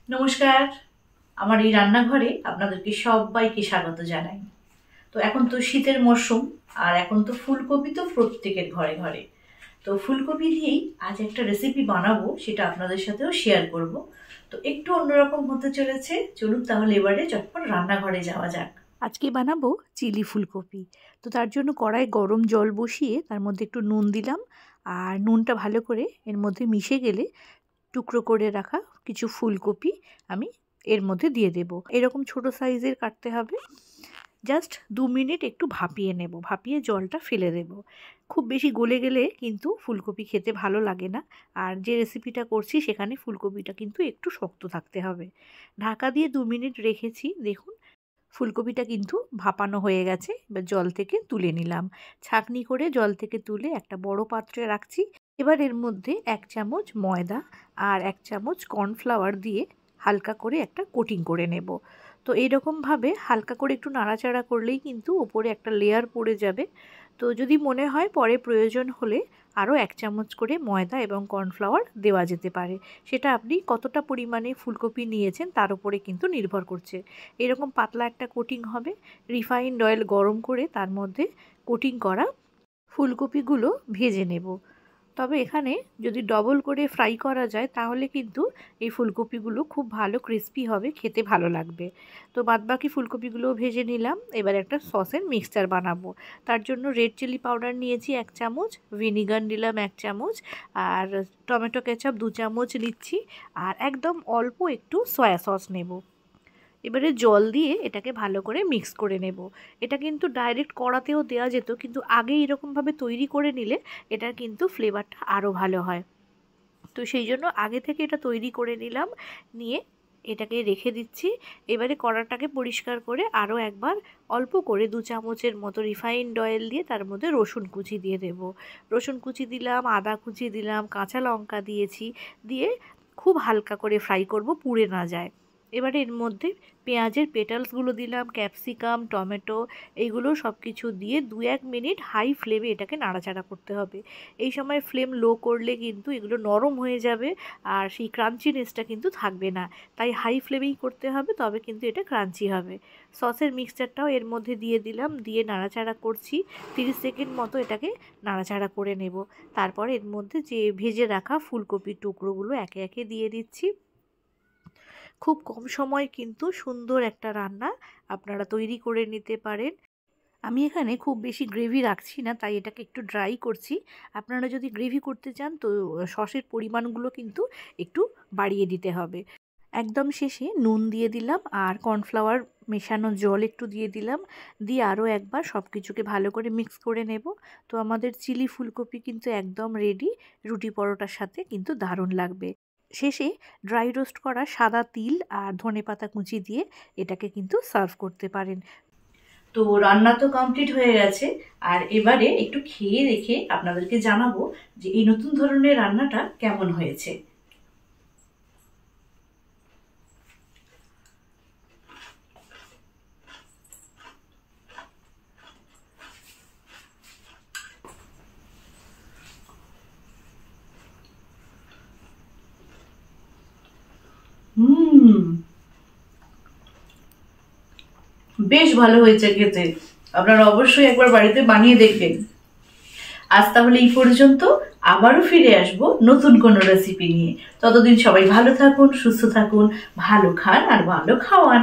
নমস্কার। আমার এই রান্নাঘরে আপনাদেরকে সবাইকে স্বাগত জানাই। তো এখন তো শীতের মরশুম, আর এখন তো ফুলকপি তো প্রত্যেকের ঘরে ঘরে। তো ফুলকপি দিয়েই আজ একটা রেসিপি বানাবো, সেটা আপনাদের সাথেও শেয়ার করব। তো একটু অন্যরকম হতে চলেছে। চলুন তাহলে এবারে চটপট রান্নাঘরে যাওয়া যাক। আজকে বানাবো চিলি ফুলকপি। তো তার জন্য কড়াই গরম জল বসিয়ে তার মধ্যে একটু নুন দিলাম, আর নুনটা ভালো করে এর মধ্যে মিশে গেলে টুকরো করে রাখা কিছু ফুলকপি আমি এর মধ্যে দিয়ে দেব। এরকম ছোট সাইজের কাটতে হবে। জাস্ট 2 মিনিট একটু ভাপিয়ে নেব, ভাপিয়ে জলটা ফেলে দেব। খুব বেশি গলে গেলে কিন্তু ফুলকপি খেতে ভালো লাগে না। আর যে রেসিপিটা করছি সেখানে ফুলকপিটা কিন্তু একটু শক্ত থাকতে হবে। ঢাকা দিয়ে 2 মিনিট রেখেছি। দেখুন ফুলকপিটা কিন্তু ভাপানো হয়ে গেছে। এবার জল থেকে তুলে নিলাম। ছাঁকনি করে জল থেকে তুলে একটা বড় পাত্রে রাখছি। এবার এর মধ্যে 1 চামচ ময়দা আর 1 চামচ কর্নফ্লাওয়ার দিয়ে হালকা করে একটা কোটিং করে নেব। তো এইরকমভাবে হালকা করে একটু নাড়াচাড়া করলেই কিন্তু উপরে একটা লেয়ার পড়ে যাবে। তো যদি মনে হয় পরে প্রয়োজন হলে আরও 1 চামচ করে ময়দা এবং কর্নফ্লাওয়ার দেওয়া যেতে পারে। সেটা আপনি কতটা পরিমাণে ফুলকপি নিয়েছেন তার উপরে কিন্তু নির্ভর করছে। এরকম পাতলা একটা কোটিং হবে। রিফাইন্ড অয়েল গরম করে তার মধ্যে কোটিং করা ফুলকপিগুলো ভেজে নেব। তবে এখানে যদি ডবল করে ফ্রাই করা যায় তাহলে কিন্তু এই ফুলকপিগুলো খুব ভালো ক্রিস্পি হবে, খেতে ভালো লাগবে। তো বাদবাকি ফুলকপিগুলোও ভেজে নিলাম। এবার একটা সসের মিক্সচার বানাবো। তার জন্য রেড চিলি পাউডার নিয়েছি 1 চামচ, ভিনিগার নিলাম 1 চামচ, আর টমেটো কেচাপ 2 চামচ নিচ্ছি, আর একদম অল্প একটু সয়া সস নেব। এবারে জল দিয়ে এটাকে ভালো করে মিক্স করে নেব। এটা কিন্তু ডাইরেক্ট কড়াতেও দেওয়া যেত, কিন্তু আগে এরকমভাবে তৈরি করে নিলে এটার কিন্তু ফ্লেভারটা আরও ভালো হয়। তো সেই জন্য আগে থেকে এটা তৈরি করে নিলাম, নিয়ে এটাকে রেখে দিচ্ছি। এবারে কড়াটাকে পরিষ্কার করে আরও একবার অল্প করে 2 চামচের মতো রিফাইন্ড অয়েল দিয়ে তার মধ্যে রসুন কুচি দিয়ে দেব। রসুন কুচি দিলাম, আদা কুচি দিলাম, কাঁচা লঙ্কা দিয়েছি, দিয়ে খুব হালকা করে ফ্রাই করব, পুড়ে না যায়। এবারে এর মধ্যে পেঁয়াজের পেটালসগুলো দিলাম, ক্যাপসিকাম, টমেটো, এইগুলো সব কিছু দিয়ে 2-1 মিনিট হাই ফ্লেমে এটাকে নাড়াচাড়া করতে হবে। এই সময় ফ্লেম লো করলে কিন্তু এগুলো নরম হয়ে যাবে, আর সেই ক্রাঞ্চিনেসটা কিন্তু থাকবে না। তাই হাই ফ্লেমেই করতে হবে, তবে কিন্তু এটা ক্রাঞ্চি হবে। সসের মিক্সচারটাও এর মধ্যে দিয়ে দিলাম, দিয়ে নাড়াচাড়া করছি। 30 সেকেন্ড মতো এটাকে নাড়াচাড়া করে নেব। তারপর এর মধ্যে যে ভেজে রাখা ফুলকপির টুকরোগুলো একে একে দিয়ে দিচ্ছি। খুব কম সময় কিন্তু সুন্দর একটা রান্না আপনারা তৈরি করে নিতে পারেন। আমি এখানে খুব বেশি গ্রেভি রাখছি না, তাই এটাকে একটু ড্রাই করছি। আপনারা যদি গ্রেভি করতে চান তো সসের পরিমাণগুলো কিন্তু একটু বাড়িয়ে দিতে হবে। একদম শেষে নুন দিয়ে দিলাম, আর কর্নফ্লাওয়ার মেশানো জল একটু দিয়ে দিলাম, দিয়ে আরও একবার সব কিছুকে ভালো করে মিক্স করে নেব। তো আমাদের চিলি ফুলকপি কিন্তু একদম রেডি। রুটি পরোটার সাথে কিন্তু দারুণ লাগবে। শেষে ড্রাই রোস্ট করা সাদা তিল আর ধনেপাতা কুচি দিয়ে এটাকে কিন্তু সার্ভ করতে পারেন। তো রান্না তো কমপ্লিট হয়ে গেছে, আর এবারে একটু খেয়ে দেখে আপনাদেরকে জানাবো যে এই নতুন ধরনের রান্নাটা কেমন হয়েছে। বেশ ভালো হয়েছে খেতে। আপনারা অবশ্যই একবার বাড়িতে বানিয়ে দেখবেন। আজ তাহলে এই পর্যন্ত। আবারও ফিরে আসব নতুন কোনো রেসিপি নিয়ে। ততদিন সবাই ভালো থাকুন, সুস্থ থাকুন, ভালো খান আর ভালো খাওয়ান।